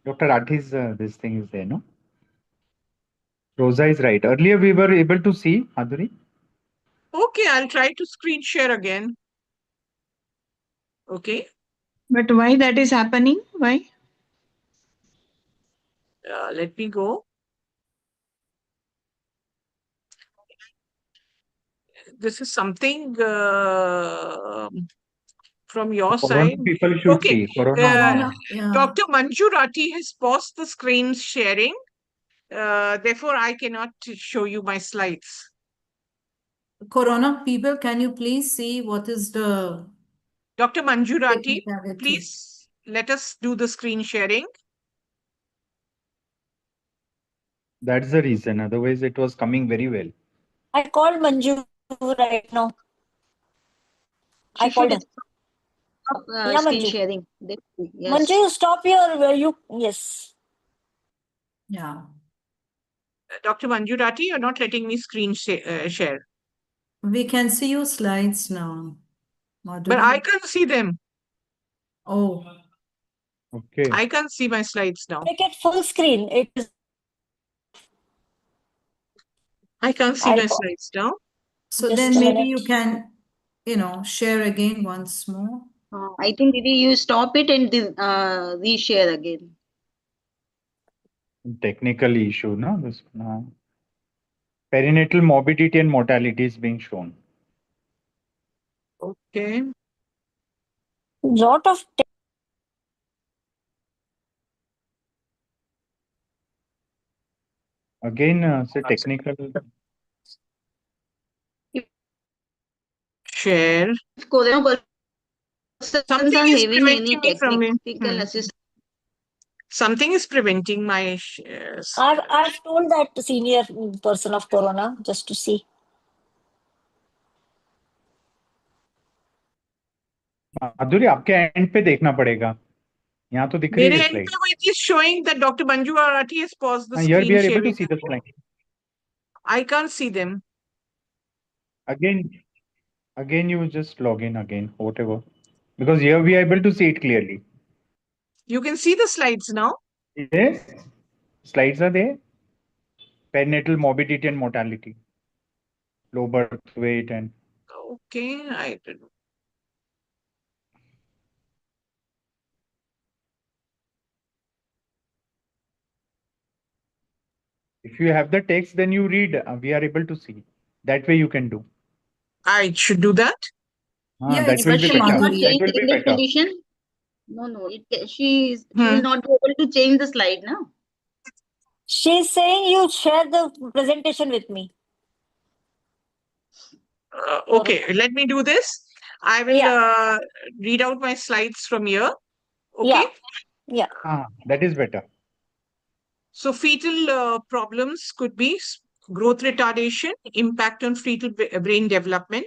Dr. Athi's this thing is there, no? Rosa is right. Earlier we were able to see, Adhuri. Okay, I'll try to screen share again. Okay. But why that is happening? Why? Let me go. This is something from your Corona side. people should Okay. see. Corona. Dr. Manju Rathi has paused the screen sharing. Therefore, I cannot show you my slides. Corona people, can you please see what is the Dr. Manju Rathi, technicality? please let us do the screen sharing. That's the reason. Otherwise, it was coming very well. I called Manju right now. I called her. Yeah, Screen Manju. sharing. Yes. Manju, you stop your yes. Yeah. Dr. Manju Rathi, you're not letting me screen share. We can see your slides now. But I can't see them. Oh. Okay. I can't see my slides now. Make it full screen. It is. I can't see my slides now. So Just then a maybe minute. you can, share again once more. I think Didi, you stop it and reshare again. Technical issue, no? This perinatal morbidity and mortality is being shown. Okay. Lot of Again, say technical. Share. If Corona persons Something are is having any preventing me from it. technical assistance. Something is preventing my shares. I've told that senior person of Corona just to see. माधुरी आपके and पे देखना पड़ेगा. यहाँ तो दिख रही मेरे है end slide. पे it is showing that Dr. Manju Rathi has paused the Here we screen are able to sharing. see the slide. I can't see them. Again, you just log in again, whatever. Because here we are able to see it clearly. You can see the slides now. Yes, slides are there. Perinatal morbidity and mortality, low birth weight, and Okay, I did. if you have the text, then you read. We are able to see. That way you can do. I should do that. Yeah, That will be better. Not That change will be in the better. condition. No. She will not be able to change the slide now. She's saying you share the presentation with me. Okay, let me do this. I will read out my slides from here. Okay. Yeah. That is better. So fetal problems could be growth retardation, impact on fetal brain development,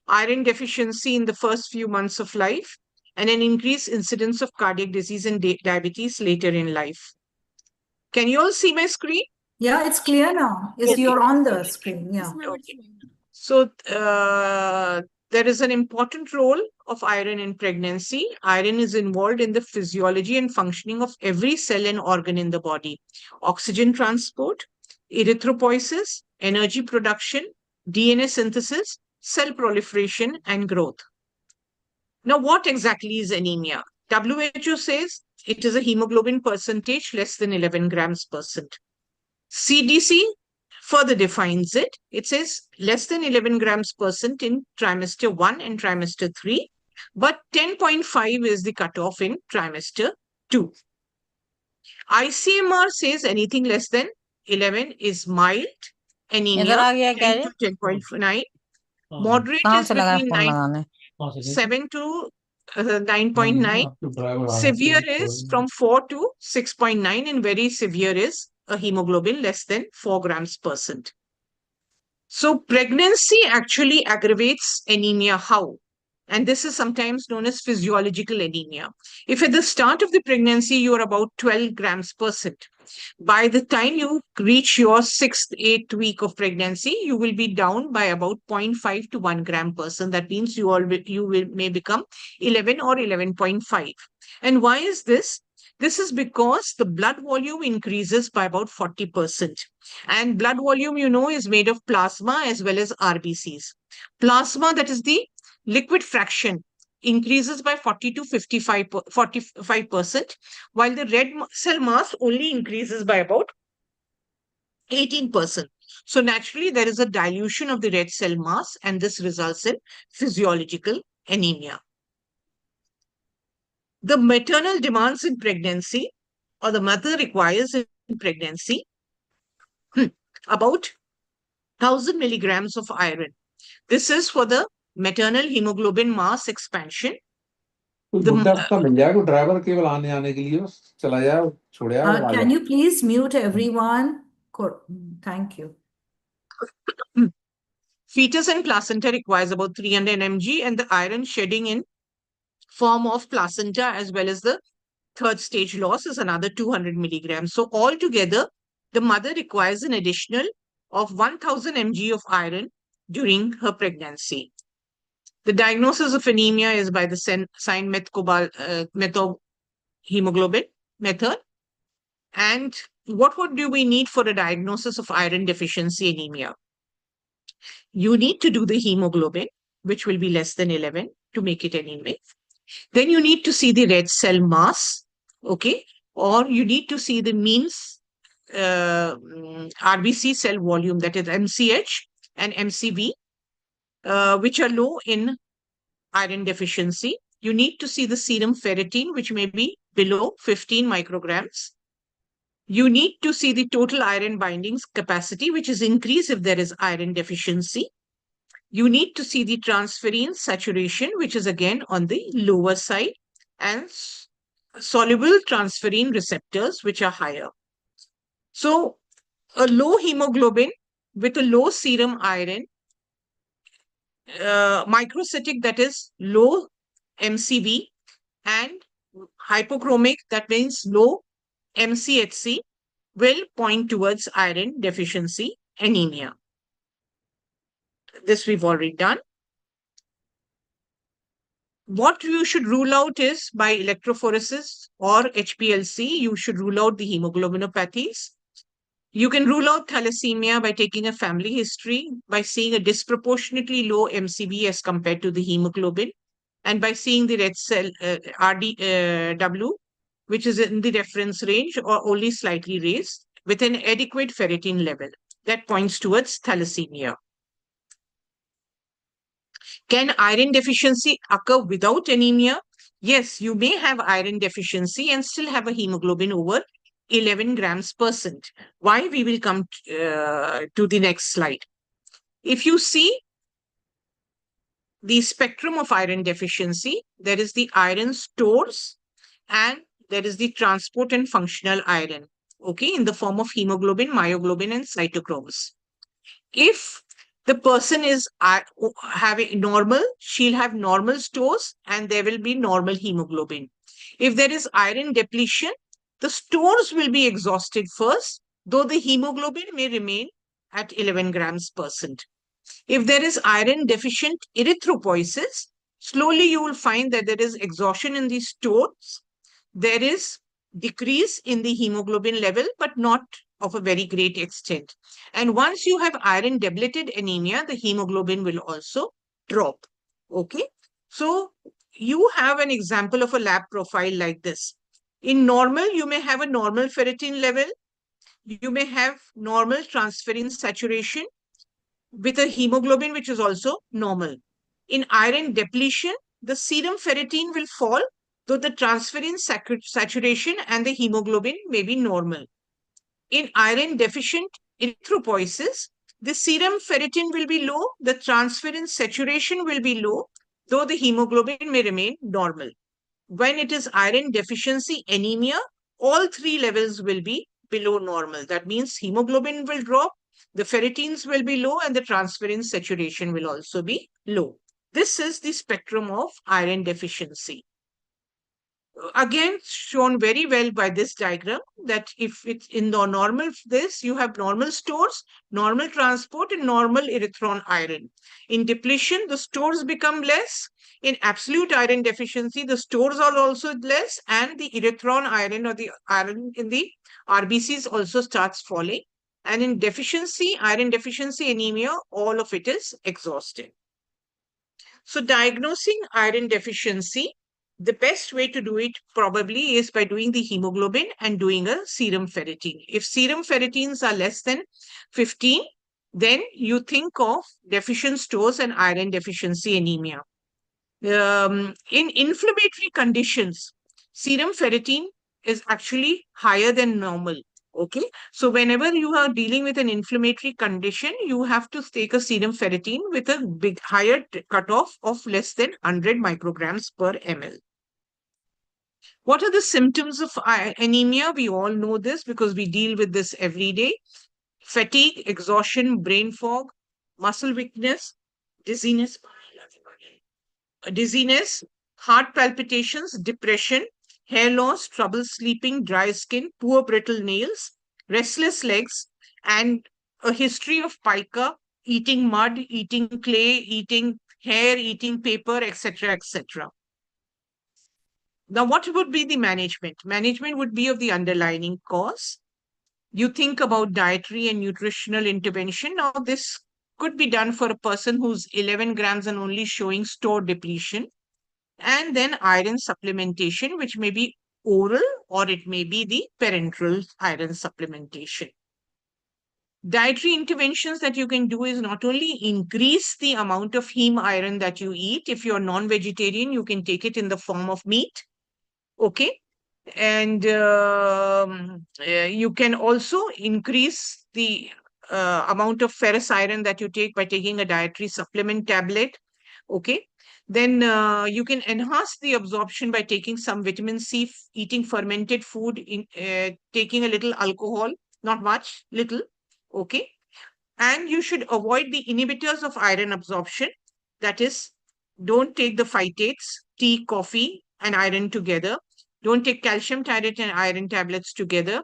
iron deficiency in the first few months of life, and an increased incidence of cardiac disease and diabetes later in life. Can you all see my screen? Yeah, it's clear now. Yes, you're on the screen. Yeah. Okay. So there is an important role of iron in pregnancy. Iron is involved in the physiology and functioning of every cell and organ in the body. Oxygen transport, erythropoiesis, energy production, DNA synthesis, cell proliferation, and growth. Now, what exactly is anemia? WHO says it is a hemoglobin percentage less than 11 grams percent. CDC further defines it. It says less than 11 grams percent in trimester 1 and trimester 3, but 10.5 is the cutoff in trimester 2. ICMR says anything less than 11 is mild anemia, 10 to 10.9. Moderate is between 7 to 9.9. Severe is from 4 to 6.9, and very severe is a hemoglobin less than 4 grams percent. So pregnancy actually aggravates anemia. How? And this is sometimes known as physiological anemia. If at the start of the pregnancy, you're about 12 grams percent, by the time you reach your 6th, 8th week of pregnancy, you will be down by about 0.5 to 1 gram percent. That means may become 11 or 11.5. And why is this? This is because the blood volume increases by about 40%. And blood volume, you know, is made of plasma as well as RBCs. Plasma, that is the liquid fraction, increases by 40 to 45%, while the red cell mass only increases by about 18%. So naturally, there is a dilution of the red cell mass, and this results in physiological anemia. The maternal demands in pregnancy, or the mother requires in pregnancy, about 1000 milligrams of iron. This is for the maternal hemoglobin mass expansion. Driver केवल आने आने के लिए बस चला जाए छोड़ जाए Can you please mute everyone? Thank you. Fetus and placenta requires about 300 mg, and the iron shedding in form of placenta as well as the third stage loss is another 200 milligrams. So altogether, the mother requires an additional of 1000 mg of iron during her pregnancy. The diagnosis of anemia is by the sign methohemoglobin method. And what do we need for a diagnosis of iron deficiency anemia? You need to do the hemoglobin, which will be less than 11 to make it anemic. Then you need to see the red cell mass, okay? Or you need to see the means RBC cell volume, that is MCH and MCV, which are low in iron deficiency. You need to see the serum ferritin, which may be below 15 micrograms. You need to see the total iron bindings capacity, which is increased if there is iron deficiency. You need to see the transferrin saturation, which is again on the lower side, and soluble transferrin receptors, which are higher. So a low hemoglobin with a low serum iron, microcytic, that is low MCV, and hypochromic, that means low MCHC, will point towards iron deficiency anemia. This we've already done. What you should rule out is by electrophoresis or HPLC, you should rule out the hemoglobinopathies. You can rule out thalassemia by taking a family history, by seeing a disproportionately low MCV as compared to the hemoglobin, and by seeing the red cell RDW, which is in the reference range or only slightly raised with an adequate ferritin level. That points towards thalassemia. Can iron deficiency occur without anemia? Yes, you may have iron deficiency and still have a hemoglobin over 11 grams %. Why? We will come to the next slide. If you see the spectrum of iron deficiency, there is the iron stores and there is the transport and functional iron, okay, in the form of hemoglobin, myoglobin, and cytochromes. If the person is having normal, she'll have normal stores and there will be normal hemoglobin. If there is iron depletion, the stores will be exhausted first, though the hemoglobin may remain at 11 grams %. If there is iron deficient erythropoiesis, slowly you will find that there is exhaustion in the stores. There is decrease in the hemoglobin level, but not of a very great extent. And once you have iron depleted anemia, the hemoglobin will also drop. Okay. So you have an example of a lab profile like this. In normal, you may have a normal ferritin level. You may have normal transferrin saturation with a hemoglobin which is also normal. In iron depletion, the serum ferritin will fall, though the transferrin saturation and the hemoglobin may be normal. In iron deficient erythropoiesis, the serum ferritin will be low, the transferrin saturation will be low, though the hemoglobin may remain normal. When it is iron deficiency anemia, all three levels will be below normal. That means hemoglobin will drop, the ferritins will be low, and the transferrin saturation will also be low. This is the spectrum of iron deficiency. Again, shown very well by this diagram, that if it's in the normal this, you have normal stores, normal transport, and normal erythron iron. In depletion, the stores become less. In absolute iron deficiency, the stores are also less, and the erythron iron, or the iron in the RBCs, also starts falling. And in deficiency, iron deficiency anemia, all of it is exhausted. So diagnosing iron deficiency, the best way to do it probably is by doing the hemoglobin and doing a serum ferritin. If serum ferritins are less than 15, then you think of deficient stores and iron deficiency anemia. In inflammatory conditions, serum ferritin is actually higher than normal. Okay, so whenever you are dealing with an inflammatory condition, you have to take a serum ferritin with a big higher cutoff of less than 100 micrograms per ml. What are the symptoms of anemia? We all know this because we deal with this every day. Fatigue, exhaustion, brain fog, muscle weakness, dizziness, heart palpitations, depression, hair loss, trouble sleeping, dry skin, poor brittle nails, restless legs, and a history of pica, eating mud, eating clay, eating hair, eating paper, etc., etc. Now, what would be the management? Management would be of the underlying cause. You think about dietary and nutritional intervention. Now, this could be done for a person who's 11 grams and only showing store depletion. And then iron supplementation, which may be oral or it may be the parenteral iron supplementation. Dietary interventions that you can do is not only increase the amount of heme iron that you eat. If you're non-vegetarian, you can take it in the form of meat. Okay. And you can also increase the amount of ferrous iron that you take by taking a dietary supplement tablet. Okay. Then you can enhance the absorption by taking some vitamin C, eating fermented food, taking a little alcohol, not much, little. Okay. And you should avoid the inhibitors of iron absorption. That is, don't take the phytates, tea, coffee, and iron together. Don't take calcium titrate and iron tablets together.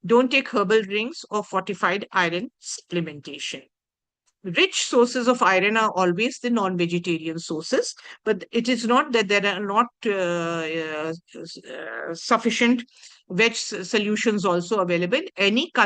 Don't take herbal drinks or fortified iron supplementation. Rich sources of iron are always the non-vegetarian sources, but it is not that there are not sufficient veg solutions also available. Any color